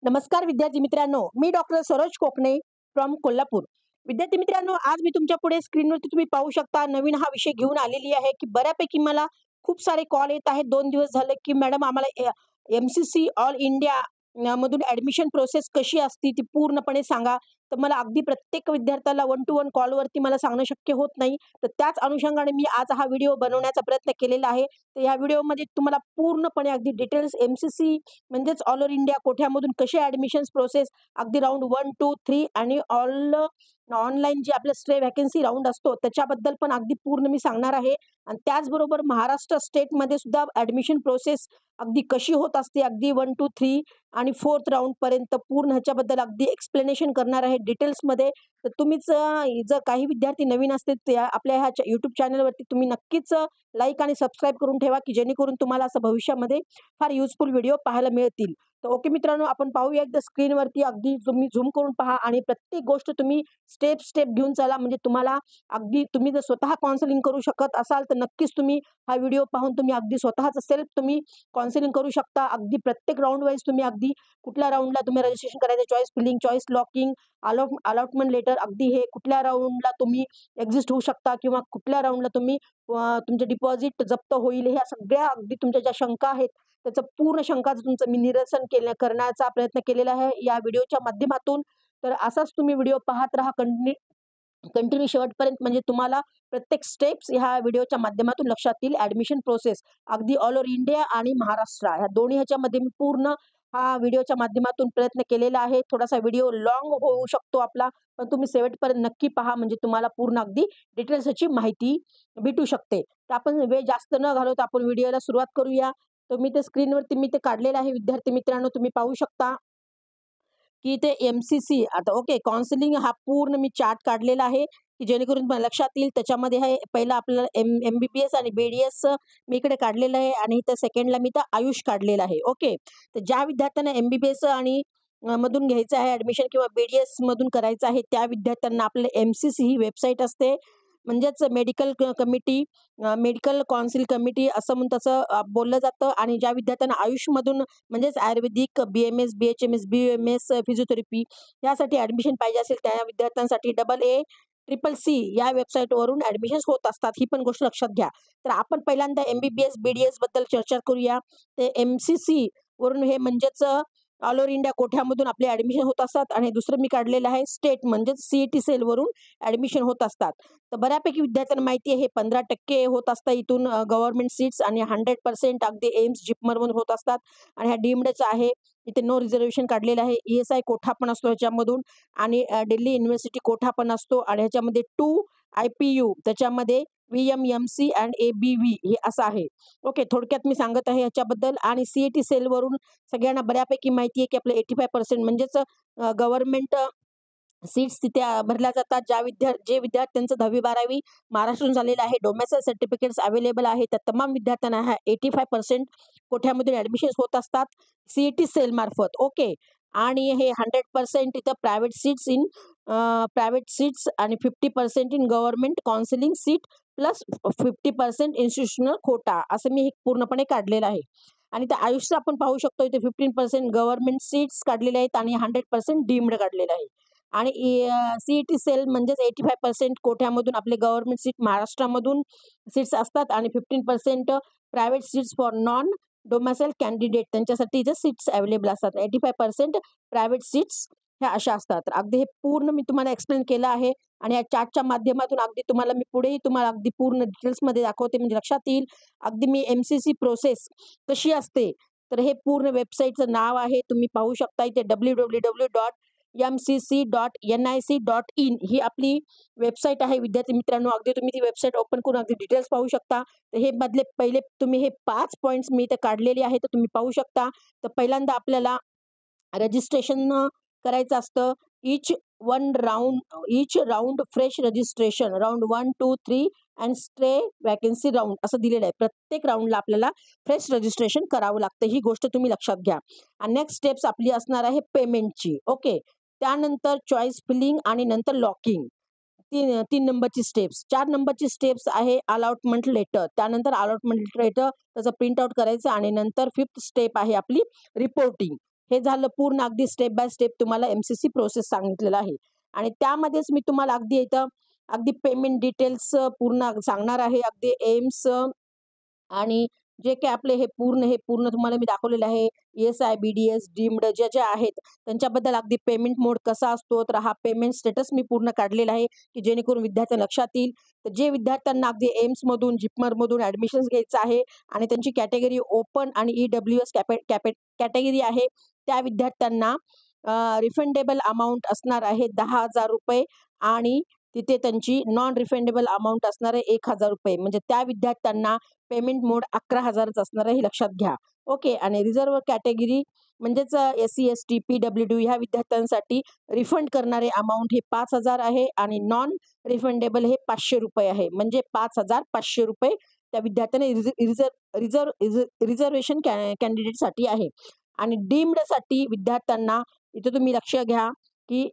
नमस्कार विद्यार्थी मित्रांनो, मी डॉक्टर सरोज कोकणे फ्रॉम कोल्हापूर. विद्यार्थी मित्रांनो, आज मी तुमच्या पुढे स्क्रीनवरती तुम्ही पाहू शकता नवीन हा विषय घेऊन आलेली आहे, की बऱ्यापैकी मला खूप सारे कॉल येत आहेत 2 दिवस झाले, की मॅडम आम्हाला एम-सी-सी ऑल इंडिया मधून ॲडमिशन प्रोसेस कशी असते ती पूर्णपणे सांगा. तर मला अगदी प्रत्येक विद्यार्थ्याला वन टू वन कॉलवरती मला सांगणं शक्य होत नाही. तर त्याच अनुषंगाने मी आज हा व्हिडिओ बनवण्याचा प्रयत्न केलेला आहे. तर या व्हिडिओमध्ये तुम्हाला पूर्णपणे अगदी डिटेल्स एम-सी-सी म्हणजेच ऑल ओव्हर इंडिया कोठ्यामधून कसे ॲडमिशन्स प्रोसेस अगदी राउंड 1, 2, 3 आणि ऑनलाईन जे आपलं स्टे व्हॅकन्सी राउंड असतो त्याच्याबद्दल पण अगदी पूर्ण मी सांगणार आहे. आणि त्याचबरोबर महाराष्ट्र स्टेटमध्ये सुद्धा ॲडमिशन प्रोसेस अगदी कशी होत असते, अगदी 1, 2, 3 आणि 4th राउंडपर्यंत पूर्ण ह्याच्याबद्दल अगदी एक्सप्लेनेशन करणार आहे डिटेल्समध्ये. तर तुम्हीच जर काही विद्यार्थी नवीन असतील तर आपल्या ह्या YouTube चॅनलवरती तुम्ही नक्कीच लाईक आणि सबस्क्राईब करून ठेवा, की जेणेकरून तुम्हाला असं भविष्यामध्ये फार युजफुल व्हिडिओ पाहायला मिळतील. तर ओके मित्रांनो, आपण पाहूया एकदा स्क्रीनवरती अगदी तुम्ही झूम करून पहा आणि प्रत्येक गोष्ट तुम्ही स्टेप घेऊन चला. म्हणजे तुम्हाला अगदी तुम्ही जर स्वतः काउन्सिलिंग करू शकत असाल, तर नक्कीच तुम्ही हा व्हिडिओ पाहून तुम्ही अगदी स्वतःच सेल्फ तुम्ही काउन्सिलिंग करू शकता. अगदी प्रत्येक राउंड वाईज तुम्ही अगदी कुठल्या राउंडला तुम्ही रजिस्ट्रेशन करायचं, choice filling, choice locking, allotment letter, अगदी हे कुठल्या राउंडला तुम्ही एक्झिस्ट होऊ शकता किंवा कुठल्या राउंडला तुम्ही तुमचं डिपॉझिट जप्त होईल, ह्या सगळ्या अगदी तुमच्या ज्या शंका आहेत, त्याचं पूर्ण शंकाचं तुमचं मी निरसन करण्याचा प्रयत्न केलेला आहे या व्हिडिओच्या माध्यमातून. तर असाच तुम्ही व्हिडिओ पाहत राहा कंटिन्यू शेवटपर्यंत, म्हणजे तुम्हाला प्रत्येक स्टेप्स ह्या व्हिडिओच्या माध्यमातून लक्षात येईल. ॲडमिशन प्रोसेस अगदी ऑल ओव्हर इंडिया आणि महाराष्ट्र ह्या दोन्ही ह्याच्यामध्ये मी पूर्ण हा व्हिडिओच्या माध्यमातून प्रयत्न केलेला आहे. थोडासा व्हिडिओ लाँग होऊ शकतो आपला, पण तुम्ही शेवटपर्यंत नक्की पहा, म्हणजे तुम्हाला पूर्ण अगदी डिटेल्स ह्याची माहिती भेटू शकते. तर आपण वेळ जास्त न घालवता आपण व्हिडिओला सुरुवात करूया. तर मी ते स्क्रीनवरती मी ते काढलेलं आहे विद्यार्थी मित्रांनो, तुम्ही पाहू शकता की ते एम-सी-सी आता ओके काउन्सिलिंग हा पूर्ण मी चार्ट काढलेला आहे, की जेणेकरून तुम्हाला लक्षात येईल. त्याच्यामध्ये आहे पहिलं आपल्याला एम-बी-बी-एस आणि बी-डी-एस मी इकडे काढलेलं आहे आणि इथं सेकंडला मी तर आयुष काढलेलं आहे. ओके. तर ज्या विद्यार्थ्यांना एम-बी-बी-एस आणि मधून घ्यायचं आहे ॲडमिशन किंवा बी-डी-एस मधून करायचं आहे, त्या विद्यार्थ्यांना आपलं एम-सी-सी ही वेबसाईट असते. म्हणजेच मेडिकल काउन्सिल कमिटी असं म्हणून त्याचं बोललं जातं. आणि ज्या विद्यार्थ्यांना आयुषमधून म्हणजेच आयुर्वेदिक, बी-एम-एस, बी-एच-एम-एस, बी-एम-एस, फिजिओथेरपी यासाठी ॲडमिशन पाहिजे असेल त्या विद्यार्थ्यांसाठी AA-CCC या वेबसाईटवरून ॲडमिशन्स होत असतात. ही पण गोष्ट लक्षात घ्या. तर आपण पहिल्यांदा एम-बी-बी-एस, बी-डी-एस बद्दल चर्चा करूया. ते एम-सी-सी वरून हे म्हणजेच ऑल ओव्हर इंडिया कोठ्यामधून आपले ॲडमिशन होत असतात. आणि दुसरं मी काढलेलं आहे स्टेट म्हणजेच सी-ई-टी सेलवरून ॲडमिशन होत असतात. तर बऱ्यापैकी विद्यार्थ्यांना माहिती आहे हे 15% होत असतात इथून गव्हर्नमेंट सीट्स आणि 100% अगदी एम्स, जिपमरमधून होत असतात. आणि ह्या डीम्डच आहे. इथे नो रिझर्वेशन काढलेलं आहे. ई-एस-आय कोठा पण असतो ह्याच्यामधून आणि दिल्ली युनिव्हर्सिटी कोठा पण असतो. आणि ह्याच्यामध्ये 2 IPU त्याच्यामध्ये व्ही-एम-एम-सी अँड ए-बी-व्ही हे असं आहे. ओके, थोडक्यात मी सांगत आहे ह्याच्याबद्दल. आणि सी-ई-टी सेलवरून सगळ्यांना बऱ्यापैकी माहिती आहे की आपलं 85% म्हणजेच गव्हर्नमेंट सीट्स तिथे भरल्या जातात. जे विद्यार्थ्यांचं 10वी-12वी महाराष्ट्रातून झालेलं आहे, डोमेसाईल सर्टिफिकेट्स अवेलेबल आहे, त्या तमाम विद्यार्थ्यांना ह्या 85% कोठ्यामधून ॲडमिशन्स होत असतात सी-ई-टी सेल मार्फत. ओके. आणि हे 100% इथं प्रायव्हेट सीट्स आणि 50% in government counselling seat plus 50% institutional quota असं मी हे पूर्णपणे काढलेलं आहे. आणि त्या आयुषचं आपण पाहू शकतो इथे 15% गव्हर्नमेंट सीट्स काढलेले आहेत आणि 100% डीम्ड काढलेलं आहे. आणि सी-ई-टी सेल म्हणजेच 85% कोठ्यामधून आपले गव्हर्नमेंट सीट महाराष्ट्रामधून सीट्स असतात आणि 15% private seats for non domicile candidate त्यांच्यासाठी इथे सीट्स अवेलेबल असतात. 85% प्रायव्हेट सीट्स ह्या अशा असतात. तर अगदी हे पूर्ण मी तुम्हाला एक्सप्लेन केलं आहे आणि या चार्टच्या माध्यमातून अगदी तुम्हाला मी पुढेही तुम्हाला अगदी पूर्ण डिटेल्समध्ये दाखवते, म्हणजे लक्षात येईल अगदी मी एम-सी-सी प्रोसेस कशी असते. तर हे पूर्ण वेबसाईटचं नाव आहे, तुम्ही पाहू शकता इथे www.mcc.nic.in ही आपली वेबसाईट आहे विद्यार्थी मित्रांनो. अगदी तुम्ही ती वेबसाईट ओपन करून अगदी डिटेल्स पाहू शकता. तर हे मधले पहिले तुम्ही हे 5 पॉइंट्स मी इथे काढलेले आहेत, तर तुम्ही पाहू शकता. तर पहिल्यांदा आपल्याला रजिस्ट्रेशन करायचं असतं. Each round fresh registration round 1, 2, 3 and stray vacancy round असं दिलेलं आहे. प्रत्येक राउंडला आपल्याला फ्रेश रजिस्ट्रेशन करावं लागतं, ही गोष्ट तुम्ही लक्षात घ्या. आणि नेक्स्ट स्टेप्स आपली असणार आहे पेमेंटची. ओके. त्यानंतर चॉईस फिलिंग आणि नंतर लॉकिंग. 3 नंबरची स्टेप्स. 4 नंबरची स्टेप्स आहे अलॉटमेंट लेटर. त्यानंतर अलॉटमेंट लेटर त्याचं प्रिंट आउट करायचं आणि नंतर 5th स्टेप आहे आपली रिपोर्टिंग. हे झालं पूर्ण अगदी स्टेप बाय स्टेप तुम्हाला एम-सी-सी प्रोसेस सांगितलेलं आहे. आणि त्यामध्येच मी तुम्हाला अगदी इथं अगदी पेमेंट डिटेल्स पूर्ण सांगणार आहे. अगदी एम्स आणि जे काही आपले हे पूर्ण तुम्हाला मी दाखवलेलं आहे. ई-एस-आय, बी-डी-एस, डीम्ड ज्या आहेत त्यांच्याबद्दल अगदी पेमेंट मोड कसा असतो, तर हा पेमेंट स्टेटस मी पूर्ण काढलेला आहे, की जेणेकरून विद्यार्थ्यांना लक्षात येईल. तर जे विद्यार्थ्यांना अगदी एम्समधून, जिपमरमधून ॲडमिशन्स घ्यायचं आहे आणि त्यांची कॅटेगरी ओपन आणि ई-डब्ल्यू-एस कॅटेगरी आहे, त्या विद्यार्थ्यांना रिफंडेबल अमाउंट असणार आहे ₹10,000 आणि तिथे त्यांची नॉन रिफंडेबल अमाउंट असणार आहे ₹1,000. म्हणजे त्या विद्यार्थ्यांना पेमेंट मोड 11,000च असणार आहे, हे लक्षात घ्या. ओके. आणि रिझर्व्ह कॅटेगरी म्हणजेच एस-सी, एस-टी, पी-डब्ल्यू-डी ह्या विद्यार्थ्यांसाठी रिफंड करणारे अमाउंट हे 5,000 आहे आणि नॉन रिफंडेबल हे ₹500 आहे. म्हणजे ₹5,500 त्या विद्यार्थ्यांना रिझर्व्हेशन कॅन्डिडेटसाठी आहे. आणि डीम्डसाठी विद्यार्थ्यांना इथे तुम्ही लक्ष घ्या, की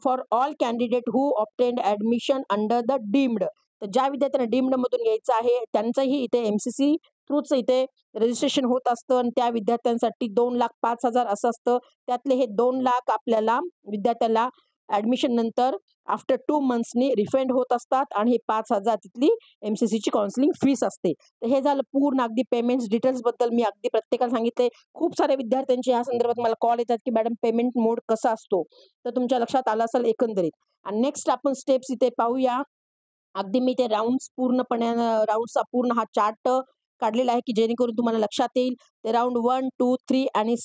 for all candidate who obtained admission under the deemed. तर ज्या विद्यार्थ्यांना डीम्डमधून घ्यायचं आहे त्यांचंही इथे एम-सी-सी थ्रूच इथे रजिस्ट्रेशन होत असतं आणि त्या विद्यार्थ्यांसाठी 2,05,000 असं असतं. त्यातले हे 2,00,000 आपल्याला विद्यार्थ्याला ॲडमिशन नंतर आफ्टर 2 मंथ्सनी रिफंड होत असतात आणि हे 5,000 तिथली एम-सी-सीची काउन्सिलिंग फीस असते. तर हे झालं पूर्ण अगदी पेमेंट्स डिटेल्सबद्दल मी अगदी प्रत्येकाला सांगितले. खूप साऱ्या विद्यार्थ्यांचे या संदर्भात मला कॉल येतात, की मॅडम पेमेंट मोड कसा असतो? तर तुमच्या लक्षात आलं असेल एकंदरीत. आणि नेक्स्ट आपण स्टेप्स इथे पाहूया. अगदी मी ते राउंड्सचा पूर्ण हा चार्ट काढलेला आहे, की जेणेकरून तुम्हाला लक्षात येईल. ते राउंड 1, 2, 3 आणि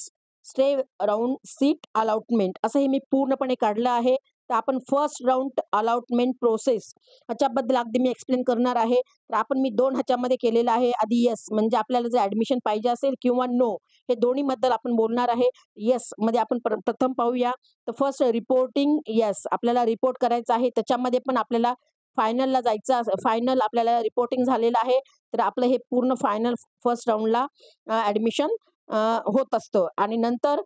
स्टे राउंड सीट अलॉटमेंट असं हे मी पूर्णपणे काढलं आहे. तर आपण फर्स्ट राउंड अलॉटमेंट प्रोसेस ह्याच्याबद्दल अगदी मी एक्सप्लेन करणार आहे. तर मी 2 ह्याच्यामध्ये केलेलं आहे. आधी येस म्हणजे आपल्याला जर ॲडमिशन पाहिजे असेल किंवा नो हे दोन्हीबद्दल आपण बोलणार आहे. येसमध्ये आपण प्रथम पाहूया. तर फर्स्ट रिपोर्टिंग येस आपल्याला रिपोर्ट करायचा आहे. त्याच्यामध्ये पण आपल्याला फायनलला जायचं फायनल आपल्याला रिपोर्टिंग झालेलं आहे. तर आपलं हे पूर्ण फायनल फर्स्ट राउंडला ॲडमिशन होत असतं आणि नंतर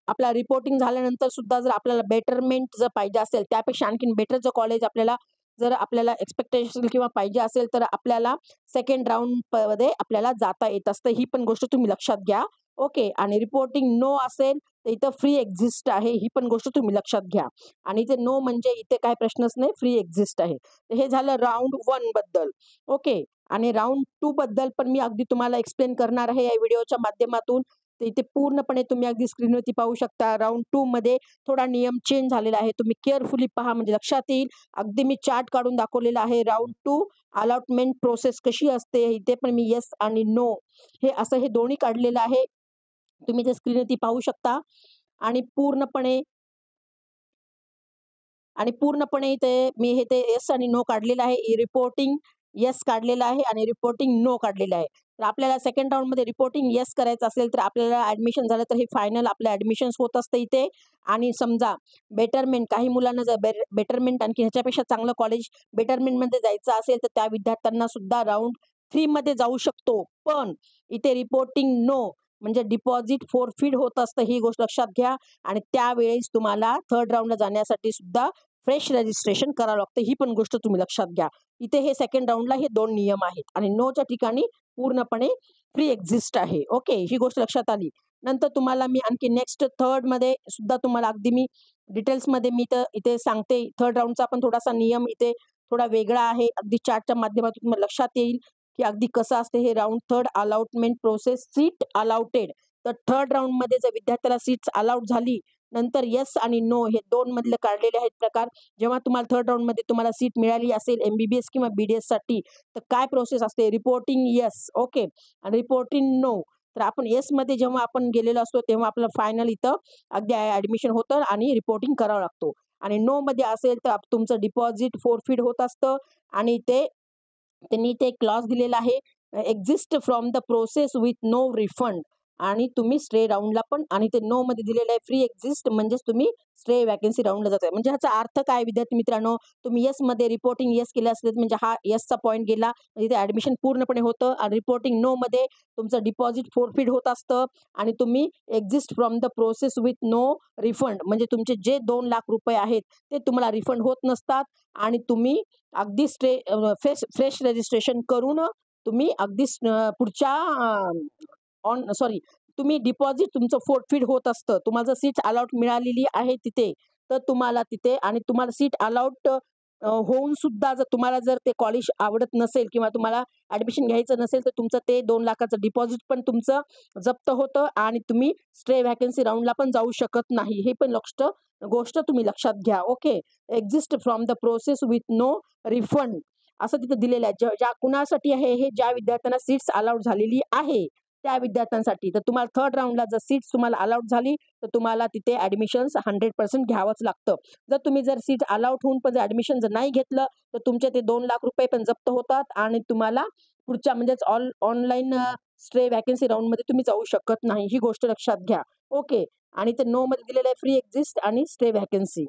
आपला रिपोर्टिंग झाल्यानंतर सुद्धा जर आपल्याला बेटरमेंट जर पाहिजे असेल, त्यापेक्षा आणखीन बेटर जर कॉलेज आपल्याला एक्स्पेक्टेशन किंवा पाहिजे असेल, तर आपल्याला सेकंड राउंडमध्ये आपल्याला जाता येत असतं. ही पण गोष्ट तुम्ही लक्षात घ्या. ओके. आणि रिपोर्टिंग नो असेल, तर इथं फ्री एक्झिस्ट आहे. ही पण गोष्ट तुम्ही लक्षात घ्या. आणि इथे नो म्हणजे इथे काही प्रश्नच नाही, फ्री एक्झिस्ट आहे. तर हे झालं राउंड 1 बद्दल. ओके. आणि राउंड 2 बद्दल पण मी अगदी तुम्हाला एक्सप्लेन करणार आहे या व्हिडिओच्या माध्यमातून. तर इथे पूर्णपणे तुम्ही अगदी स्क्रीनवरती पाहू शकता. राउंड 2 मध्ये थोडा नियम चेंज झालेला आहे. तुम्ही केअरफुली पहा म्हणजे लक्षात येईल. अगदी मी चार्ट काढून दाखवलेला आहे. राउंड 2 अलॉटमेंट प्रोसेस कशी असते, इथे पण मी येस आणि नो हे दोन्ही काढलेलं आहे. तुम्ही ते स्क्रीनवरती पाहू शकता. आणि पूर्णपणे ते येस आणि नो काढलेलं आहे. रिपोर्टिंग येस काढलेलं आहे आणि रिपोर्टिंग नो काढलेलं आहे. तर आपल्याला सेकंड राउंडमध्ये रिपोर्टिंग येस करायचं असेल, तर आपल्याला ॲडमिशन झालं तर हे फायनल आपलं ॲडमिशन्स होत असतं इथे. आणि समजा बेटरमेंट काही मुलांना जर बेटरमेंट आणखी ह्याच्यापेक्षा चांगलं कॉलेज बेटरमेंटमध्ये जायचं असेल, तर त्या विद्यार्थ्यांना सुद्धा राउंड 3 मध्ये जाऊ शकतो. पण इथे रिपोर्टिंग नो म्हणजे डिपॉझिट फोरफीड होत असतं, ही गोष्ट लक्षात घ्या. आणि त्यावेळेस तुम्हाला थर्ड राउंडला जाण्यासाठी सुद्धा फ्रेश रजिस्ट्रेशन करावं लागतं. ही पण गोष्ट तुम्ही लक्षात घ्या. इथे हे सेकंड राउंडला हे 2 नियम आहेत आणि नोच्या ठिकाणी पूर्णपणे फ्री एक्झिस्ट आहे. ओके. ही गोष्ट लक्षात आली. नंतर तुम्हाला मी आणखी नेक्स्ट थर्डमध्ये सुद्धा तुम्हाला अगदी मी डिटेल्समध्ये मी तर इथे सांगते. थर्ड राउंडचा पण थोडासा नियम इथे थोडा वेगळा आहे. अगदी चार्टच्या माध्यमातून तुम्हाला लक्षात येईल, की अगदी कसं असते हे round third allotment process seat allotted. तर थर्ड राउंडमध्ये जर विद्यार्थ्याला सीट्स अलॉट झाली, नंतर येस आणि नो हे 2 मधले काढलेले आहेत प्रकार. जेव्हा तुम्हाला थर्ड राउंडमध्ये तुम्हाला सीट मिळाली असेल एम-बी-बी-एस किंवा बी-डी-एससाठी, तर काय प्रोसेस असते? Reporting yes. ओके. आणि रिपोर्टिंग नो. तर आपण येसमध्ये जेव्हा आपण गेलेलो असतो, तेव्हा आपलं फायनल इथं अगदी ॲडमिशन होतं आणि रिपोर्टिंग करावं लागतो. आणि नोमध्ये असेल तर तुमचं डिपॉझिट फोरफीड होत असतं आणि त्यांनी ते क्लॉज दिलेला आहे, exist from the process with no refund. आणि तुम्ही स्टे राउंडला पण आणि ते नो मध्ये दिलेलं आहे फ्री एक्झिस्ट म्हणजेच तुम्ही स्टे वॅकन्सी राउंडला जाताय. म्हणजे ह्याचा अर्थ काय विद्यार्थी मित्रांनो, तुम्ही येस मध्ये रिपोर्टिंग येस केलं असेल म्हणजे हा येसचा पॉईंट गेला, म्हणजे ते ॲडमिशन पूर्णपणे होतं. आणि रिपोर्टिंग नो मध्ये तुमचं डिपॉझिट फोरफीड होत असतं आणि तुम्ही exist from the process with no refund म्हणजे तुमचे जे ₹2,00,000 आहेत ते तुम्हाला रिफंड होत नसतात आणि तुम्ही अगदी फ्रेश रजिस्ट्रेशन करून तुम्ही अगदी पुढच्या तुम्ही डिपॉझिट तुमचं फोर्टफिट होत असतं. तुम्हाला जर सीट अलॉट मिळालेली आहे तिथे, तर तुम्हाला तिथे आणि तुम्हाला सीट अलॉट होऊन सुद्धा जर तुम्हाला जर ते कॉलेज आवडत नसेल किंवा तुम्हाला ॲडमिशन घ्यायचं नसेल, तर तुमचं ते 2,00,000चं डिपॉझिट पण तुमचं जप्त होतं आणि तुम्ही स्टे व्हॅकन्सी राउंडला पण जाऊ शकत नाही. हे पण गोष्ट तुम्ही लक्षात घ्या. Okay. Exist from the process with no refund असं तिथं दिलेलं आहे. ज्या कुणासाठी आहे हे ज्या विद्यार्थ्यांना सीट्स अलाउड झालेली आहे, त्या विद्यार्थ्यांसाठी. तर तुम्हाला थर्ड राउंडला जर सीट्स तुम्हाला अलाउड झाली, तर तुम्हाला तिथे ॲडमिशन्स 100% घ्यावंच लागतं. जर सीट अलाउड होऊन पण जर ॲडमिशन जर नाही घेतलं, तर तुमचे ते ₹2,00,000 पण जप्त होतात आणि तुम्हाला पुढच्या म्हणजेच ऑनलाईन स्टे व्हॅकन्सी राउंडमध्ये तुम्ही जाऊ शकत नाही. ही गोष्ट लक्षात घ्या. ओके. आणि ते नोमध्ये दिलेलं आहे फ्री एक्झिस्ट आणि स्टे व्हॅकन्सी.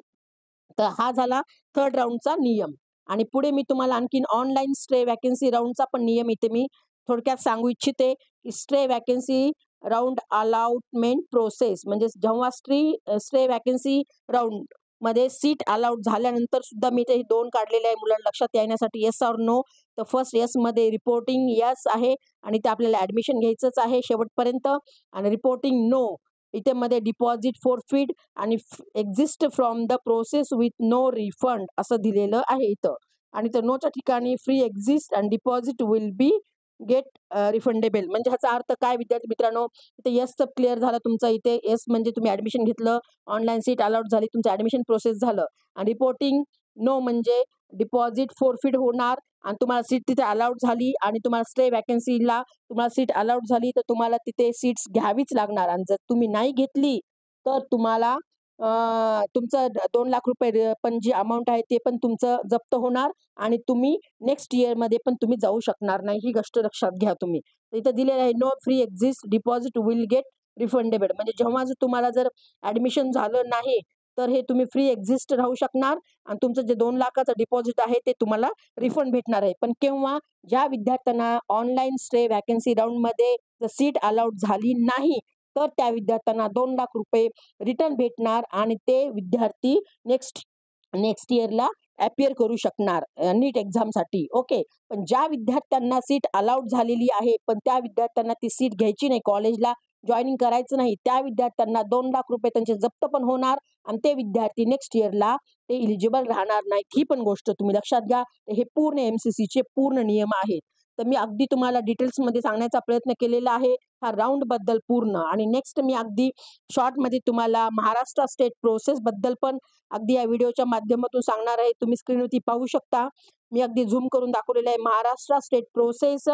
तर हा झाला थर्ड राउंडचा नियम. आणि पुढे मी तुम्हाला आणखीन ऑनलाईन स्टे व्हॅकन्सी राउंडचा पण नियम इथे मी थोडक्यात सांगू इच्छिते, की stay vacancy round allotment process म्हणजे जेव्हा स्टे व्हॅकन्सी राउंडमध्ये सीट अलाउड झाल्यानंतर सुद्धा मी ते 2 काढलेले आहे मुलांना लक्षात येण्यासाठी येस ऑर नो. तर फर्स्ट येसमध्ये रिपोर्टिंग येस आहे आणि ते आपल्याला ॲडमिशन घ्यायचंच आहे शेवटपर्यंत आणि रिपोर्टिंग नो इथे मध्ये डिपॉझिट फॉरफिट आणि exist from the process with no refund असं दिलेलं आहे इथं. आणि तर नोच्या ठिकाणी free exist and deposit will be get refundable म्हणजे ह्याचा अर्थ काय विद्यार्थी मित्रांनो, इथे येसचं क्लिअर झालं तुमचं. इथे येस म्हणजे तुम्ही ॲडमिशन घेतलं, ऑनलाईन सीट अलॉट झाली, तुमचं ॲडमिशन प्रोसेस झालं. आणि रिपोर्टिंग नो म्हणजे डिपॉझिट फॉरफिट होणार आणि तुम्हाला सीट तिथे अलाउड झाली आणि तुम्हाला स्टे व्हॅकन्सीला तुम्हाला सीट अलाउड झाली, तर तुम्हाला तिथे सीट्स घ्यावीच लागणार आणि जर तुम्ही नाही घेतली, तर तुम्हाला तुमचं ₹2,00,000 पण जी अमाउंट आहे ते पण तुमचं जप्त होणार आणि तुम्ही नेक्स्ट इयरमध्ये पण तुम्ही जाऊ शकणार नाही. ही गोष्ट लक्षात घ्या तुम्ही. तर इथं दिलेलं आहे no free exist deposit will get refundable म्हणजे जेव्हा जर तुम्हाला जर ॲडमिशन झालं नाही, तर हे तुम्ही फ्री एक्झिस्ट राहू शकणार आणि तुमचं जे 2,00,000चं डिपॉझिट आहे ते तुम्हाला रिफंड भेटणार आहे. पण केव्हा? ज्या विद्यार्थ्यांना ऑनलाईन स्टे व्हॅकन्सी राउंडमध्ये जर सीट अलाउड झाली नाही, तर त्या विद्यार्थ्यांना ₹2,00,000 रिटर्न भेटणार आणि ते विद्यार्थी नेक्स्ट नेक्स्ट इयरला अपीअर करू शकणार नीट एक्झामसाठी. ओके. पण ज्या विद्यार्थ्यांना सीट अलाउड झालेली आहे, पण त्या विद्यार्थ्यांना ती सीट घ्यायची नाही, कॉलेजला जॉइनिंग करायचं नाही, त्या विद्यार्थ्यांना ₹2,00,000 त्यांचे जप्त पण होणार आणि ते विद्यार्थी नेक्स्ट इयरला ते इलिजिबल राहणार नाहीत. ही पण गोष्ट तुम्ही लक्षात घ्या. हे पूर्ण एम-सी-सीचे पूर्ण नियम आहेत. तर मी अगदी तुम्हाला डिटेल्समध्ये सांगण्याचा प्रयत्न केलेला आहे ह्या राउंडबद्दल पूर्ण. आणि नेक्स्ट मी अगदी शॉर्टमध्ये तुम्हाला महाराष्ट्र स्टेट प्रोसेसबद्दल पण अगदी या व्हिडिओच्या माध्यमातून सांगणार आहे. तुम्ही स्क्रीनवरती पाहू शकता. मी अगदी झूम करून दाखवलेलं आहे. महाराष्ट्र स्टेट प्रोसेस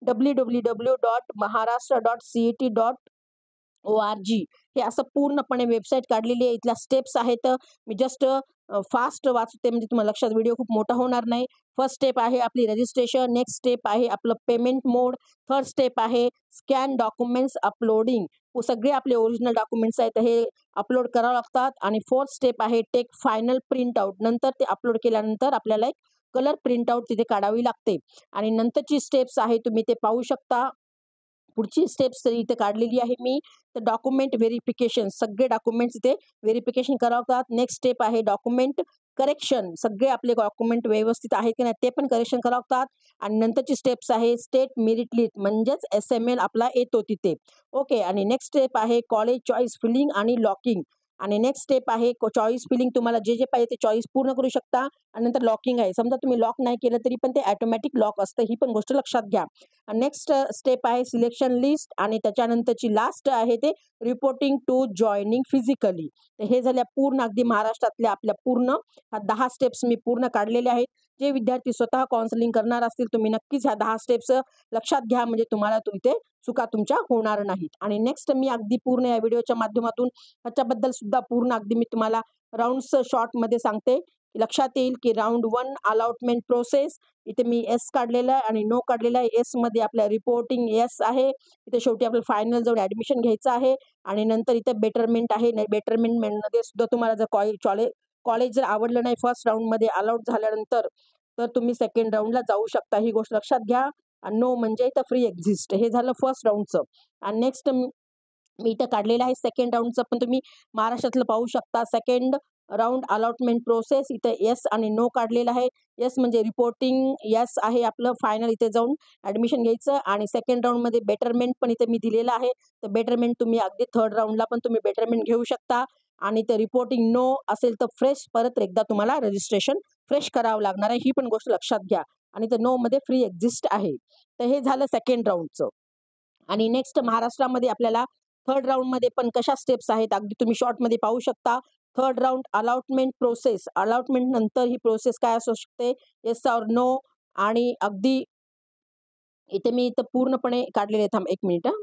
www.maharashtra.cet.org हे असं पूर्णपणे वेबसाईट काढलेली आहे. इथल्या स्टेप्स आहेत. मी जस्ट फास्ट वाचते म्हणजे तुम्हाला लक्षात व्हिडिओ खूप मोठा होणार नाही. फर्स्ट स्टेप आहे आपली रजिस्ट्रेशन. नेक्स्ट स्टेप आहे आपलं पेमेंट मोड. थर्ड स्टेप आहे स्कॅन डॉक्युमेंट्स अपलोडिंग. सगळे आपले ओरिजिनल डॉक्युमेंट्स आहेत हे अपलोड करावं लागतात. आणि फोर्थ स्टेप आहे टेक फायनल प्रिंट आउट. नंतर ते अपलोड केल्यानंतर आपल्याला एक कलर प्रिंट आउट तिथे काढावी लागते. आणि नंतरची स्टेप्स आहे तुम्ही ते पाहू शकता. पुढची स्टेप्स इथे काढलेली आहे मी. तर डॉक्युमेंट व्हेरिफिकेशन सगळे डॉक्युमेंट्स इथे व्हेरिफिकेशन करावं लागतात. नेक्स्ट स्टेप आहे डॉक्युमेंट करेक्शन. सगळे आपले डॉक्युमेंट व्यवस्थित आहे की नाही ते पण करेक्शन करावं लागतात. आणि नंतरची स्टेप्स आहे स्टेट मेरिट लिस्ट म्हणजेच SML आपला येतो तिथे. ओके. आणि नेक्स्ट स्टेप आहे कॉलेज चॉईस फिलिंग आणि लॉकिंग. आणि नेक्स्ट स्टेप आहे चॉईस फिलिंग. तुम्हाला जे पाहिजे ते चॉईस पूर्ण करू शकता आणि नंतर लॉकिंग आहे. समजा तुम्ही लॉक नाही केलं तरी पण ते ऑटोमॅटिक लॉक असतं. ही पण गोष्ट लक्षात घ्या. नेक्स्ट स्टेप आहे सिलेक्शन लिस्ट आणि त्याच्यानंतरची लास्ट आहे ते रिपोर्टिंग टू जॉइनिंग फिजिकली. तर हे झाल्या पूर्ण अगदी महाराष्ट्रातल्या आपल्या पूर्ण 10 स्टेप्स मी पूर्ण काढलेल्या आहेत. जे विद्यार्थी स्वतः काउन्सिलिंग करणार असतील तुम्ही नक्कीच ह्या 10 स्टेप्स लक्षात घ्या म्हणजे तुम्हाला इथे चुका तुमच्या होणार नाहीत. आणि नेक्स्ट मी अगदी पूर्ण या व्हिडिओच्या माध्यमातून ह्याच्याबद्दल सुद्धा पूर्ण अगदी मी तुम्हाला राउंड्स शॉर्टमध्ये सांगते. लक्षात येईल की राउंड 1 अलॉटमेंट प्रोसेस इथे मी येस काढलेलं आहे आणि नो काढलेला आहे. येसमध्ये आपल्या रिपोर्टिंग येस आहे. इथे शेवटी आपल्याला फायनल जाऊन ॲडमिशन घ्यायचं आहे आणि नंतर इथे बेटरमेंट आहे. बेटरमेंटमध्ये सुद्धा तुम्हाला जर कॉलेज जर आवडलं नाही फर्स्ट राउंडमध्ये अलॉट झाल्यानंतर, तर तुम्ही सेकंड राउंडला जाऊ शकता. ही गोष्ट लक्षात घ्या. आणि नो म्हणजे इथं फ्री एक्झिस्ट. हे झालं फर्स्ट राउंडचं. आणि नेक्स्ट मी इथं काढलेलं आहे सेकंड राउंडचं पण तुम्ही महाराष्ट्रातलं पाहू शकता. सेकंड राउंड अलॉटमेंट प्रोसेस इथं येस आणि नो काढलेलं आहे. येस म्हणजे रिपोर्टिंग येस आहे आपलं फायनल इथे जाऊन ॲडमिशन घ्यायचं आणि सेकंड राउंडमध्ये बेटरमेंट पण इथे मी दिलेलं आहे. तर बेटरमेंट तुम्ही अगदी थर्ड राउंडला पण तुम्ही बेटरमेंट घेऊ शकता आणि ते रिपोर्टिंग नो असेल तर फ्रेश परत एकदा तुम्हाला रजिस्ट्रेशन फ्रेश करावं लागणार आहे. ही पण गोष्ट लक्षात घ्या आणि ते नोमध्ये फ्री एक्झिस्ट आहे. तर हे झालं सेकंड राउंडचं. आणि नेक्स्ट महाराष्ट्रामध्ये आपल्याला थर्ड राउंडमध्ये पण कशा स्टेप्स आहेत अगदी तुम्ही शॉर्टमध्ये पाहू शकता. Third round allotment process. Allotment नंतर ही प्रोसेस काय असू शकते? येस ऑर नो आणि अगदी इथं पूर्णपणे काढलेले थांब 1 मिनिट हां.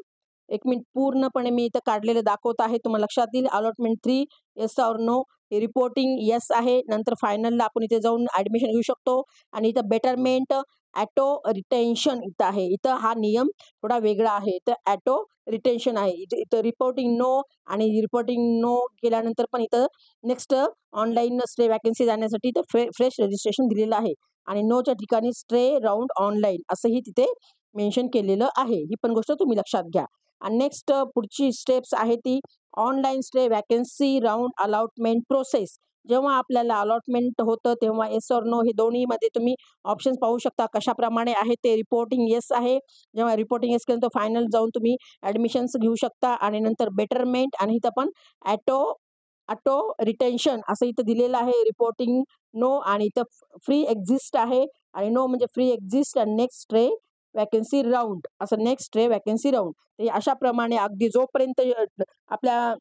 1 मिनिट पूर्णपणे मी इथं काढलेलं दाखवत आहे. तुम्हाला लक्षात येईल. Allotment 3 yes or no. Reporting yes आहे. नंतर फायनलला आपण इथे जाऊन ॲडमिशन घेऊ शकतो आणि इथं बेटरमेंट, ऑटो रिटेन्शन इथं आहे. इथं हा नियम थोडा वेगळा आहे. तर ऑटो रिटेन्शन आहे. इथं इथं रिपोर्टिंग नो आणि रिपोर्टिंग नो केल्यानंतर पण इथं नेक्स्ट ऑनलाईन स्टे व्हॅकन्सी जाण्यासाठी इथं फ्रेश रजिस्ट्रेशन दिलेलं आहे आणि नोच्या ठिकाणी स्टे राउंड ऑनलाईन असंही तिथे मेन्शन केलेलं आहे. ही पण गोष्ट तुम्ही लक्षात घ्या. आणि नेक्स्ट पुढची स्टेप्स आहे ती online stay vacancy round allotment process. जेव्हा आपल्याला अलॉटमेंट होतं तेव्हा येस ऑर नो हे दोन्हीमध्ये तुम्ही ऑप्शन्स पाहू शकता कशाप्रमाणे आहे ते. रिपोर्टिंग येस आहे. जेव्हा रिपोर्टिंग येस केलं तर फायनल जाऊन तुम्ही ॲडमिशन्स घेऊ शकता आणि नंतर बेटरमेंट आणि इथं पण ऑटो ऑटो रिटेन्शन असं इथं दिलेलं आहे. रिपोर्टिंग नो आणि इथं फ्री एक्झिस्ट आहे आणि नो म्हणजे फ्री एक्झिस्ट आणि नेक्स्ट रे व्हॅकन्सी राउंड असं नेक्स्ट रे व्हॅकन्सी राउंड. तर अशाप्रमाणे अगदी जोपर्यंत आपल्या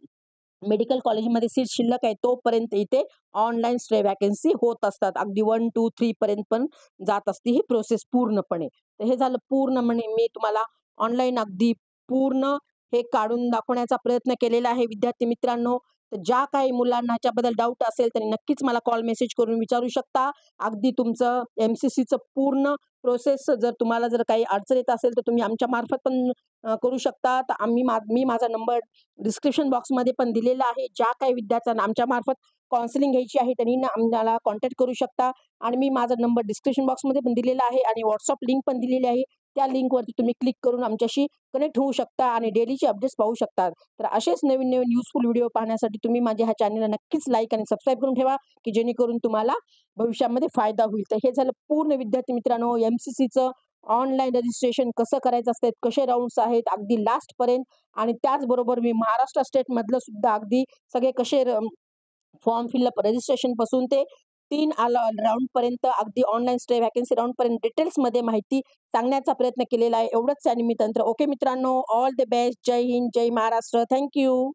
मेडिकल कॉलेजमध्ये सीट शिल्लक आहे तोपर्यंत इथे ऑनलाईन स्टे व्हॅकन्सी होत असतात. अगदी 1, 2, 3 पर्यंत पण जात असते ही प्रोसेस पूर्णपणे. तर हे झालं पूर्ण म्हणे मी तुम्हाला ऑनलाईन अगदी पूर्ण हे काढून दाखवण्याचा प्रयत्न केलेला आहे विद्यार्थी मित्रांनो. तर ज्या काही मुलांना ह्याच्याबद्दल डाऊट असेल त्यांनी नक्कीच मला कॉल मेसेज करून विचारू शकता. अगदी तुमचं MCCचं पूर्ण प्रोसेस जर तुम्हाला जर काही अडचण येत असेल तर तुम्ही आमच्या मार्फत पण करू शकता. तर मी माझा नंबर डिस्क्रिप्शन बॉक्समध्ये पण दिलेला आहे. ज्या काही विद्यार्थ्यांना आमच्यामार्फत काउन्सिलिंग घ्यायची आहे त्यांनी आम्हाला कॉन्टॅक्ट करू शकता आणि मी माझा नंबर डिस्क्रिप्शन बॉक्समध्ये पण दिलेला आहे आणि WhatsApp लिंक पण दिलेली आहे. त्या लिंकवरती तुम्ही क्लिक करून आमच्याशी कनेक्ट होऊ शकता आणि डेलीचे अपडेट्स पाहू शकता. तर असेच नवीन-नवीन युजफुल व्हिडिओ पाहण्यासाठी तुम्ही माझ्या ह्या चॅनलला नक्कीच लाईक आणि सबस्क्राईब करून ठेवा, की जेणेकरून तुम्हाला भविष्यामध्ये फायदा होईल. तर हे झालं पूर्ण विद्यार्थी मित्रांनो MCCचं ऑनलाईन रजिस्ट्रेशन कसं करायचं असतं, कसे राउंड्स आहेत अगदी लास्टपर्यंत आणि त्याचबरोबर मी महाराष्ट्र स्टेटमधलं सुद्धा अगदी सगळे कसे फॉर्म फिलअप रजिस्ट्रेशनपासून ते 3 राउंडपर्यंत अगदी ऑनलाईन स्टे व्हॅकन्सी राउंडपर्यंत डिटेल्समध्ये माहिती सांगण्याचा प्रयत्न केलेला आहे. एवढंच आहे मी तंत्र. ओके मित्रांनो, ऑल द बेस्ट. जय हिंद, जय महाराष्ट्र. Thank you.